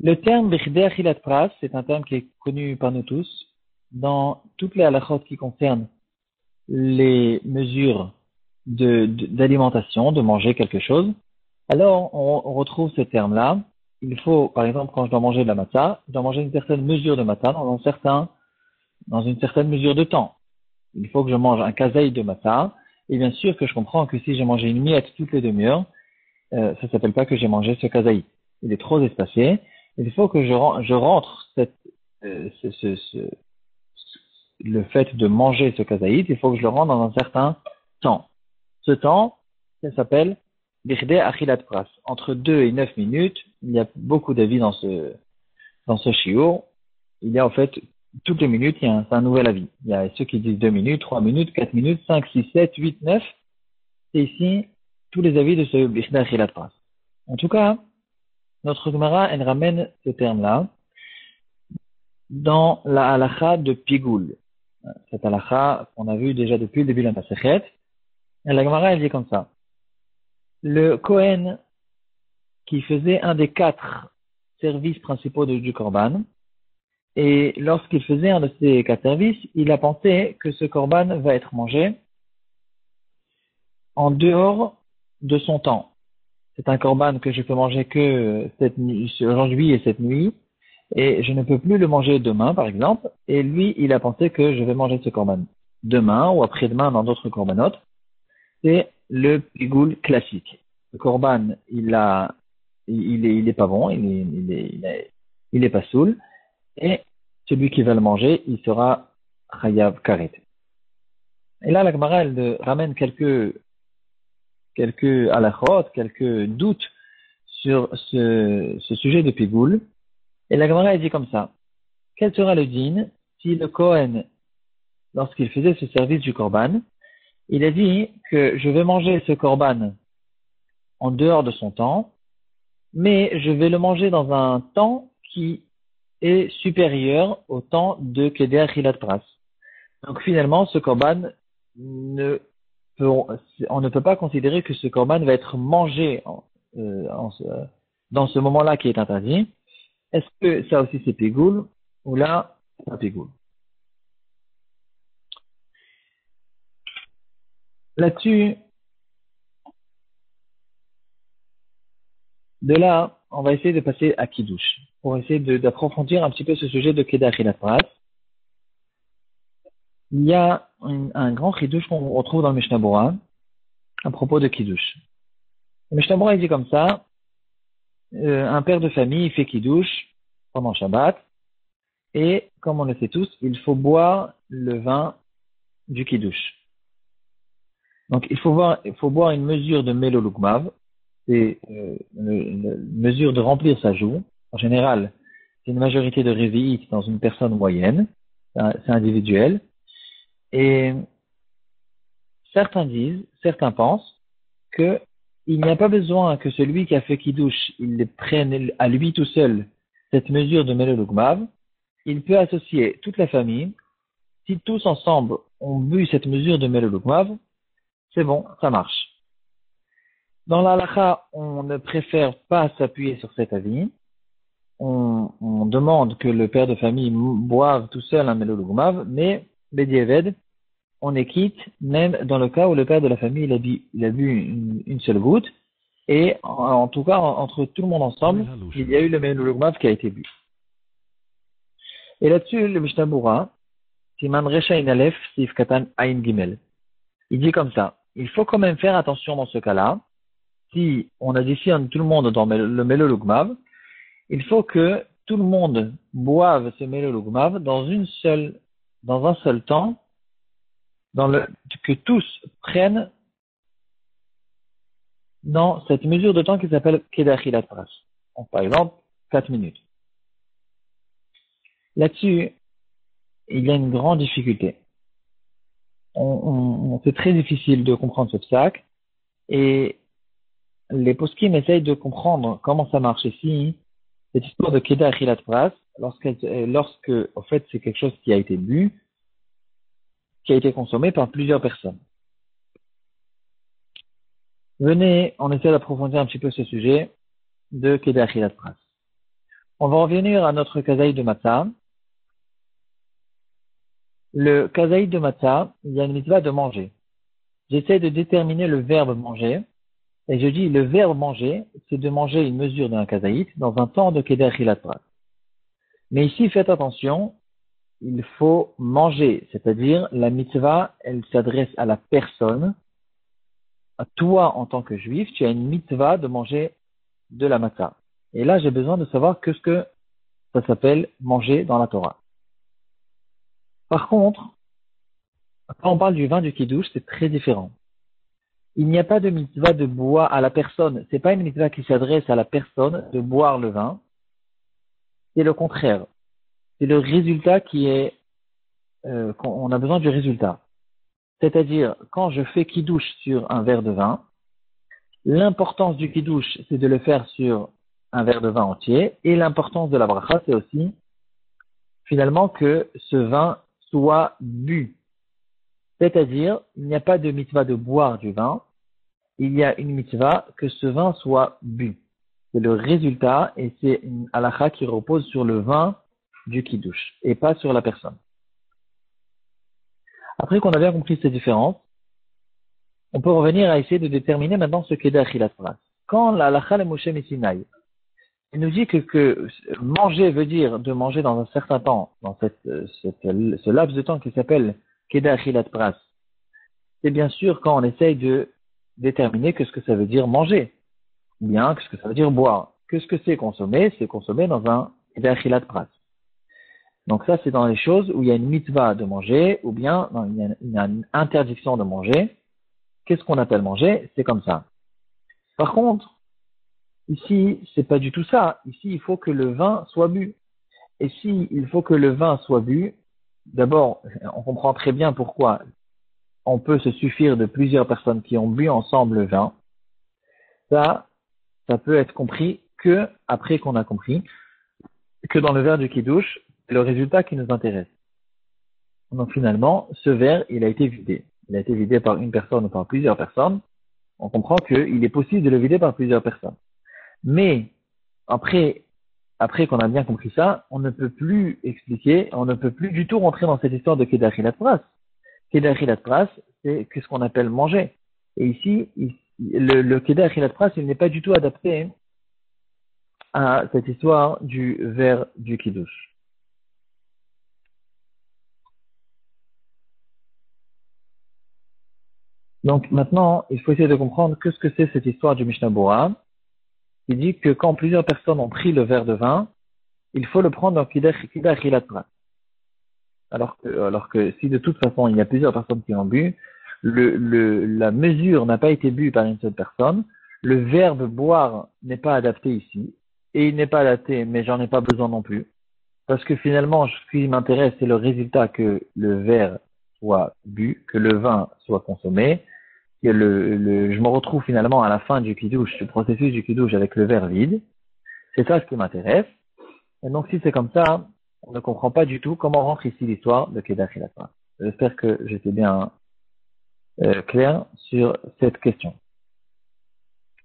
Le terme Bichdei Achilat Pras, c'est un terme qui est connu par nous tous dans toutes les halachot qui concernent les mesures d'alimentation, de manger quelque chose. Alors, on retrouve ce terme-là. Il faut, par exemple, quand je dois manger de la matzah, je dois manger une certaine mesure de matzah dans une certaine mesure de temps. Il faut que je mange un kazaï de matzah. Et bien sûr que je comprends que si j'ai mangé une miette toutes les demi-heures, ça s'appelle pas que j'ai mangé ce kazaï. Il est trop espacé. Il faut que je rentre le fait de manger ce kazaït, il faut que je le rentre dans un certain temps. Ce temps, ça s'appelle Bichdei Achilat Pras. Entre 2 et 9 minutes, il y a beaucoup d'avis dans ce shiur. Il y a en fait, toutes les minutes, c'est un nouvel avis. Il y a ceux qui disent 2 minutes, 3 minutes, 4 minutes, 5, 6, 7, 8, 9. C'est ici tous les avis de ce Bichdei Achilat Pras. En tout cas, notre Gemara, elle ramène ce terme-là dans la halacha de Pigoul. Cette halakha qu'on a vu déjà depuis le début de la Masechet. Et la Gemara, elle dit comme ça. Le Kohen qui faisait un des 4 services principaux du Korban, et lorsqu'il faisait un de ces 4 services, il a pensé que ce Korban va être mangé en dehors de son temps. C'est un Korban que je peux manger que aujourd'hui et cette nuit, et je ne peux plus le manger demain, par exemple, et lui, il a pensé que je vais manger ce Korban demain ou après-demain dans d'autres Korbanot. C'est le pigoul classique. Le Korban, il est pas bon, il est pas soul, et celui qui va le manger, il sera chayav karet. Et là, la Gemara, elle ramène quelques halachot, quelques doutes sur ce sujet de pigoul. Et la Gemara, elle dit comme ça. Quel sera le din si le Kohen, lorsqu'il faisait ce service du Korban, il a dit que je vais manger ce Korban en dehors de son temps, mais je vais le manger dans un temps qui est supérieur au temps de Kedei Achilat Pras. Donc finalement, ce Korban, on ne peut pas considérer que ce Korban va être mangé dans ce moment-là qui est interdit. Est-ce que ça aussi c'est Pégoul ou là, c'est pas Pégoul? Là-dessus, de là, on va essayer de passer à Kiddush, pour essayer d'approfondir un petit peu ce sujet de Kedei Achilat Pras. Il y a un grand Kiddush qu'on retrouve dans le Mishnah Bora à propos de Kiddush. Le Mishnah Bora, il dit comme ça, un père de famille, il fait Kiddush pendant Shabbat, et comme on le sait tous, il faut boire le vin du Kiddush. Donc il faut boire une mesure de Melolukmav, c'est une mesure de remplir sa joue. En général, c'est une majorité de révi'it dans une personne moyenne, c'est individuel. Et certains pensent que il n'y a pas besoin que celui qui a fait Kiddush, il prenne à lui tout seul cette mesure de Melolukmav. Il peut associer toute la famille. Si tous ensemble ont bu cette mesure de Melolukmav, c'est bon, ça marche. Dans la halakha, on ne préfère pas s'appuyer sur cet avis. On demande que le père de famille boive tout seul un Melolukmav, mais Bedieved, on est quitte, même dans le cas où le père de la famille il a bu une seule goutte, et en tout cas, entre tout le monde ensemble, il y a eu le Melolukmav qui a été bu. Et là-dessus, le Mishnah Bora, Siman Recha In Aleph, Sif Katan Ain Gimel, il dit comme ça, il faut quand même faire attention dans ce cas-là, si on additionne tout le monde dans le Melolukmav, il faut que tout le monde boive ce Melolukmav dans un seul temps, que tous prennent dans cette mesure de temps qui s'appelle Kedei Achilat Pras. Par exemple, 4 minutes. Là-dessus, il y a une grande difficulté. C'est très difficile de comprendre ce psak, et les poskim essayent de comprendre comment ça marche ici, cette histoire de Kedei Achilat Pras, lorsque, en fait, c'est quelque chose qui a été bu, qui a été consommé par plusieurs personnes. Venez, on essaie d'approfondir un petit peu ce sujet de Kedei Achilat Pras. On va revenir à notre kazaï de matzah. Le kazaï de matzah, il y a une mitzvah de manger. J'essaie de déterminer le verbe manger. Et je dis, le verbe manger, c'est de manger une mesure d'un kazaït dans un temps de keder chilat pras. Mais ici, faites attention, il faut manger, c'est-à-dire la mitzvah, elle s'adresse à la personne. À toi, en tant que juif, tu as une mitzvah de manger de la matzah. Et là, j'ai besoin de savoir que ce que ça s'appelle manger dans la Torah. Par contre, quand on parle du vin du kiddush, c'est très différent. Il n'y a pas de mitzvah de boire à la personne. C'est pas une mitzvah qui s'adresse à la personne de boire le vin. C'est le contraire. C'est le résultat qui est, on a besoin du résultat. C'est-à-dire, quand je fais kiddush sur un verre de vin, l'importance du kiddush, c'est de le faire sur un verre de vin entier. Et l'importance de la bracha, c'est aussi, finalement, que ce vin soit bu. C'est-à-dire, il n'y a pas de mitzvah de boire du vin. Il y a une mitzvah que ce vin soit bu. C'est le résultat et c'est une halakha qui repose sur le vin du kiddush et pas sur la personne. Après qu'on a bien compris ces différences, on peut revenir à essayer de déterminer maintenant ce qu'est d'achilat pras. Quand la halakha le Moshe Messinaï, il nous dit que manger veut dire de manger dans un certain temps, dans ce laps de temps qui s'appelle Keda Achilat Pras. C'est bien sûr quand on essaye de déterminer que ce que ça veut dire manger, ou bien que ce que ça veut dire boire. Que ce que c'est consommer dans un Keda Achilat Pras. Donc ça, c'est dans les choses où il y a une mitzvah de manger, ou bien il y a une interdiction de manger. Qu'est-ce qu'on appelle manger? C'est comme ça. Par contre, ici, c'est pas du tout ça. Ici, il faut que le vin soit bu. Et si il faut que le vin soit bu, d'abord, on comprend très bien pourquoi on peut se suffire de plusieurs personnes qui ont bu ensemble le vin. Ça peut être compris que après qu'on a compris que dans le verre du kiddush, c'est le résultat qui nous intéresse. Donc finalement, ce verre, il a été vidé. Il a été vidé par une personne ou par plusieurs personnes. On comprend qu'il est possible de le vider par plusieurs personnes. Mais après qu'on a bien compris ça, on ne peut plus expliquer, on ne peut plus du tout rentrer dans cette histoire de Kedar Hilat Pras. Kedar Hilat Pras, c'est ce qu'on appelle manger. Et ici, le Kedar Hilat Pras, il n'est pas du tout adapté à cette histoire du verre du Kiddush. Donc maintenant, il faut essayer de comprendre ce que c'est cette histoire du Mishnah Bora. Il dit que quand plusieurs personnes ont pris le verre de vin, il faut le prendre dans Kedar Hilat Pras. Alors que si de toute façon il y a plusieurs personnes qui ont bu, la mesure n'a pas été bue par une seule personne, le verbe boire n'est pas adapté ici, et il n'est pas adapté, mais j'en ai pas besoin non plus, parce que finalement, ce qui m'intéresse, c'est le résultat que le verre soit bu, que le vin soit consommé, que je me retrouve finalement à la fin du kiddush, du processus du kiddush avec le verre vide, c'est ça ce qui m'intéresse, et donc si c'est comme ça, on ne comprend pas du tout comment rentre ici l'histoire de Kedar Hilat Pras. J'espère que j'étais bien clair sur cette question.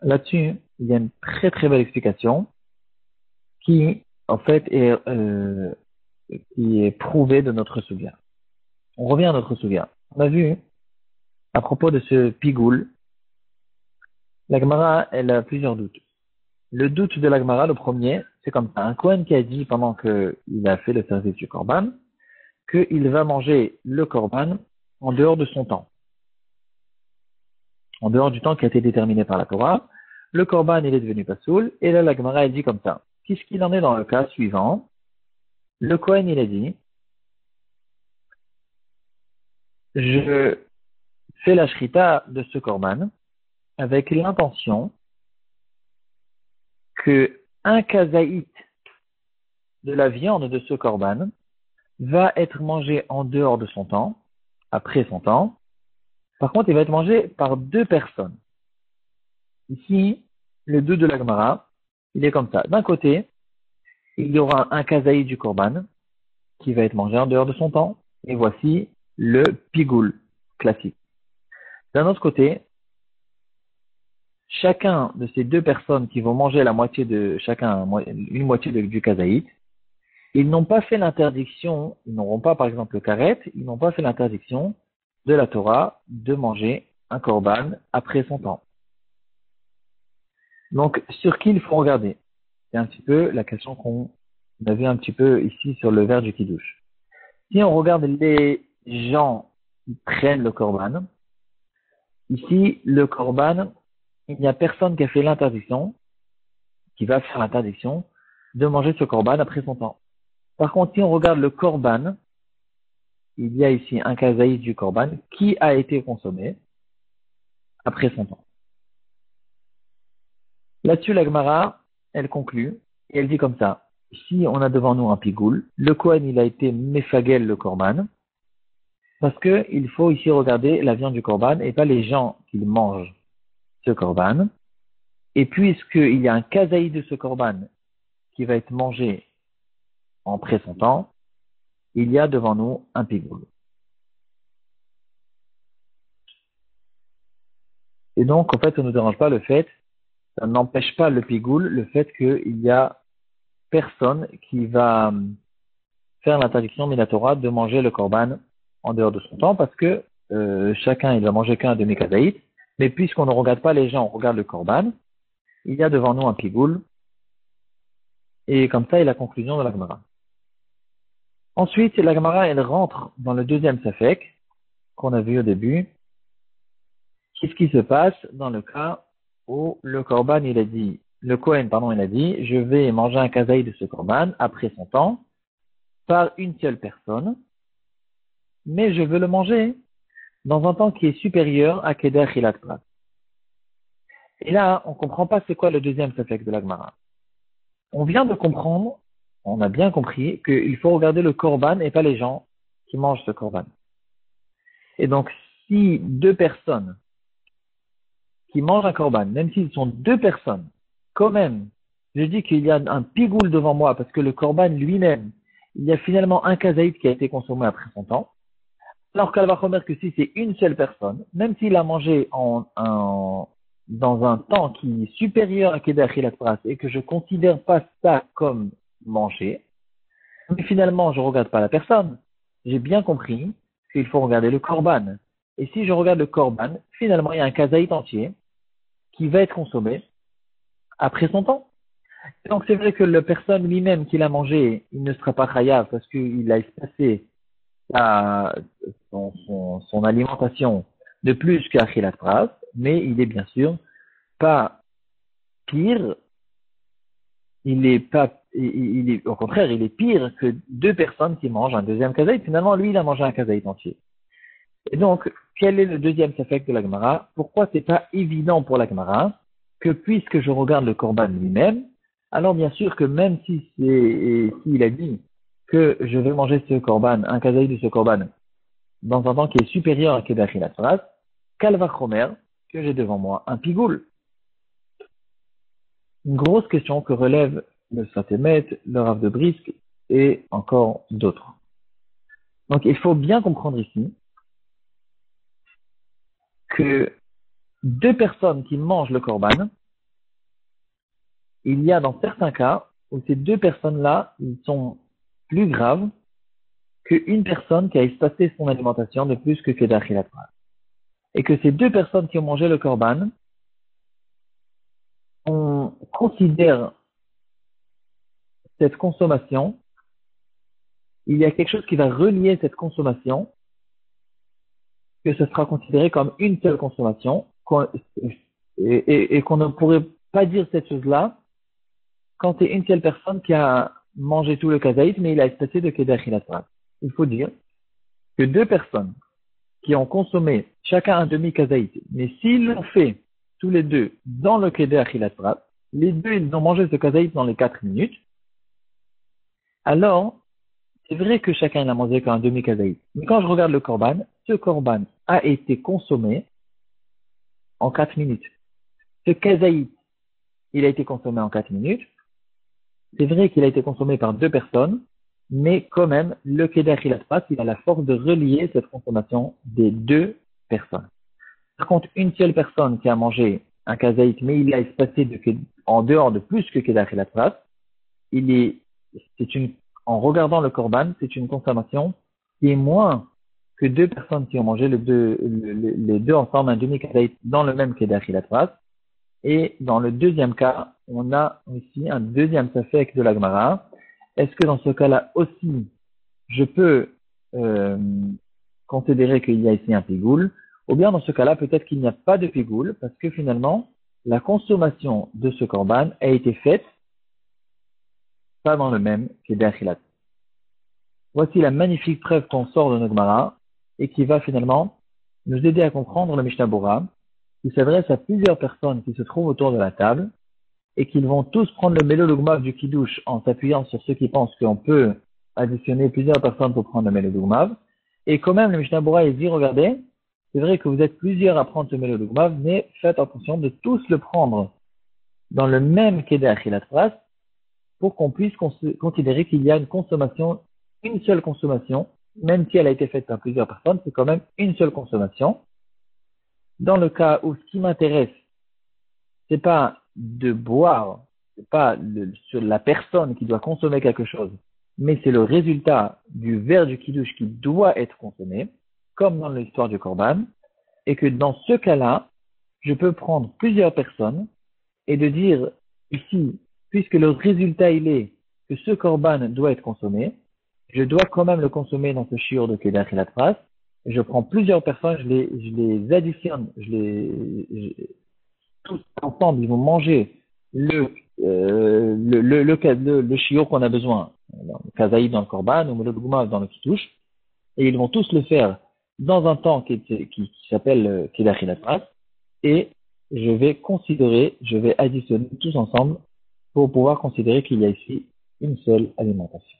Là-dessus, il y a une très très belle explication qui, en fait, qui est prouvée de notre souga. On revient à notre souga. On a vu, à propos de ce pigoul, la Gemara, elle a plusieurs doutes. Le doute de la Gemara, le premier, c'est comme ça. Un Kohen qui a dit pendant qu'il a fait le service du Korban, qu'il va manger le Korban en dehors de son temps. En dehors du temps qui a été déterminé par la Torah, le Korban, il est devenu pasoul, et là, la Gemara, elle dit comme ça. Qu'est-ce qu'il en est dans le cas suivant? Le Kohen, il a dit, je fais la shrita de ce Korban avec l'intention que un kazaït de la viande de ce Korban va être mangé en dehors de son temps, après son temps. Par contre, il va être mangé par deux personnes. Ici, le 2 de la Gemara, il est comme ça. D'un côté, il y aura un kazaï du Korban qui va être mangé en dehors de son temps. Et voici le pigoul classique. D'un autre côté, chacun de ces deux personnes qui vont manger la moitié de chacun, une moitié du kazaït, ils n'ont pas fait l'interdiction, ils n'auront pas par exemple le karet, ils n'ont pas fait l'interdiction de la Torah de manger un korban après son temps. Donc, sur qui il faut regarder? C'est un petit peu la question qu'on a vu un petit peu ici sur le verre du kiddush. Si on regarde les gens qui prennent le korban, ici, le korban, il n'y a personne qui a fait l'interdiction, qui va faire l'interdiction de manger ce korban après son temps. Par contre, si on regarde le korban, il y a ici un kazaït du korban qui a été consommé après son temps. Là-dessus, la Gemara, elle conclut, et elle dit comme ça. Si on a devant nous un pigoul, le Kohen, il a été mefagel le korban, parce que il faut ici regarder la viande du korban et pas les gens qui mangent ce korban. Et puisqu'il y a un kazaï de ce korban qui va être mangé en pré son temps, il y a devant nous un pigoul. Et donc, en fait, ça ne nous dérange pas le fait, ça n'empêche pas le pigoul, le fait qu'il y a personne qui va faire l'interdiction minatora de manger le korban en dehors de son temps, parce que chacun, il va manger qu'un demi-kazaït, mais puisqu'on ne regarde pas les gens, on regarde le korban, il y a devant nous un pigoul, et comme ça est la conclusion de la Gemara. Ensuite, la Gemara, elle rentre dans le deuxième safek, qu'on a vu au début. Qu'est-ce qui se passe dans le cas où le korban, il a dit, le Kohen, pardon, il a dit, je vais manger un kazaï de ce korban après son temps, par une seule personne, mais je veux le manger dans un temps qui est supérieur à Keder Chilat Prat. Et là, on ne comprend pas c'est quoi le deuxième safek de la Gemara. On vient de comprendre, on a bien compris, qu'il faut regarder le korban et pas les gens qui mangent ce korban. Et donc, si deux personnes qui mangent un korban, même s'ils sont deux personnes, quand même, je dis qu'il y a un pigoul devant moi parce que le korban lui-même, il y a finalement un kazaït qui a été consommé après son temps, alors qu'elle va remettre que si c'est une seule personne, même s'il a mangé dans un temps qui est supérieur à Keder Chilat Prat et que je considère pas ça comme manger, mais finalement je regarde pas la personne, j'ai bien compris qu'il faut regarder le korban. Et si je regarde le korban, finalement il y a un kazaït entier qui va être consommé après son temps. Et donc c'est vrai que la personne lui-même qui l'a mangé, il ne sera pas chayav parce qu'il a espacé son alimentation de plus qu'à Chilat Prat, mais il est bien sûr pas pire, au contraire, il est pire que deux personnes qui mangent un deuxième kazaït. Finalement, lui, il a mangé un kazaït entier. Et donc, quel est le deuxième safek de la Gemara? Pourquoi c'est pas évident pour la Gemara que puisque je regarde le korban lui-même, alors bien sûr que même s'il a dit que je vais manger ce korban, un kazaït de ce korban, dans un temps qui est supérieur à Keder Chilat Prat, Kalva Chomer, que j'ai devant moi un pigoul. Une grosse question que relève le Satémet, le Rav de Brisk et encore d'autres. Donc il faut bien comprendre ici que deux personnes qui mangent le korban, il y a dans certains cas où ces deux personnes-là, ils sont plus graves qu'une personne qui a espacé son alimentation de plus que Keder Chilat Prat. Et que ces deux personnes qui ont mangé le korban, on considère cette consommation, il y a quelque chose qui va relier cette consommation, que ce sera considéré comme une seule consommation, et qu'on ne pourrait pas dire cette chose-là quand c'est une seule personne qui a mangé tout le kazaït, mais il a espacé de Keder Chilat Prat. Il faut dire que deux personnes qui ont consommé chacun un demi-kazaït, mais s'ils l'ont fait tous les deux dans le Keder Chilat Prat, les deux, ils ont mangé ce kazaït dans les 4 minutes, alors, c'est vrai que chacun n'a mangé qu'un demi-kazaït. Mais quand je regarde le korban, ce korban a été consommé en 4 minutes. Ce kazaït, il a été consommé en 4 minutes. C'est vrai qu'il a été consommé par deux personnes, mais quand même, le Keder Chilat Prat, il a la force de relier cette consommation des deux personnes. Par contre, une seule personne qui a mangé un kazaït, mais il a espacé en dehors de plus que Kedach et la trace, c'est une, en regardant le korban, c'est une consommation qui est moins que deux personnes qui ont mangé les deux ensemble un demi-kazaït dans le même Kedach et la trace. Et dans le deuxième cas, on a ici un deuxième safek de la Gemara. Est-ce que dans ce cas-là aussi, je peux considérer qu'il y a ici un pigoule, ou bien dans ce cas-là, peut-être qu'il n'y a pas de pigoule, parce que finalement, la consommation de ce korban a été faite pas dans le même qu'Edachilat. Voici la magnifique preuve qu'on sort de Nogmara et qui va finalement nous aider à comprendre le Mishnah Bora, qui s'adresse à plusieurs personnes qui se trouvent autour de la table et qu'ils vont tous prendre le Mélolugmav du Kiddush en s'appuyant sur ceux qui pensent qu'on peut additionner plusieurs personnes pour prendre le Mélolugmav. Et quand même, le Mishnah Bora, il dit, regardez, c'est vrai que vous êtes plusieurs à prendre ce Mélolugmav, mais faites attention de tous le prendre dans le même Kedeh Achilat Pras pour qu'on puisse considérer qu'il y a une seule consommation, même si elle a été faite par plusieurs personnes, c'est quand même une seule consommation. Dans le cas où ce qui m'intéresse, c'est pas de boire, c'est pas sur la personne qui doit consommer quelque chose, mais c'est le résultat du verre du kiddush qui doit être consommé, comme dans l'histoire du korban, et que dans ce cas-là, je peux prendre plusieurs personnes et de dire ici, puisque le résultat il est que ce korban doit être consommé, je dois quand même le consommer dans ce shiur de Kedach et la trace, et je prends plusieurs personnes, je les additionne, tous ensemble, ils vont manger le shiur qu'on a besoin, le kazaïd dans le korban, ou le gouma dans le kitouche, et ils vont tous le faire dans un temps qui s'appelle Kedach et la trace, et je vais additionner tous ensemble pour pouvoir considérer qu'il y a ici une seule alimentation.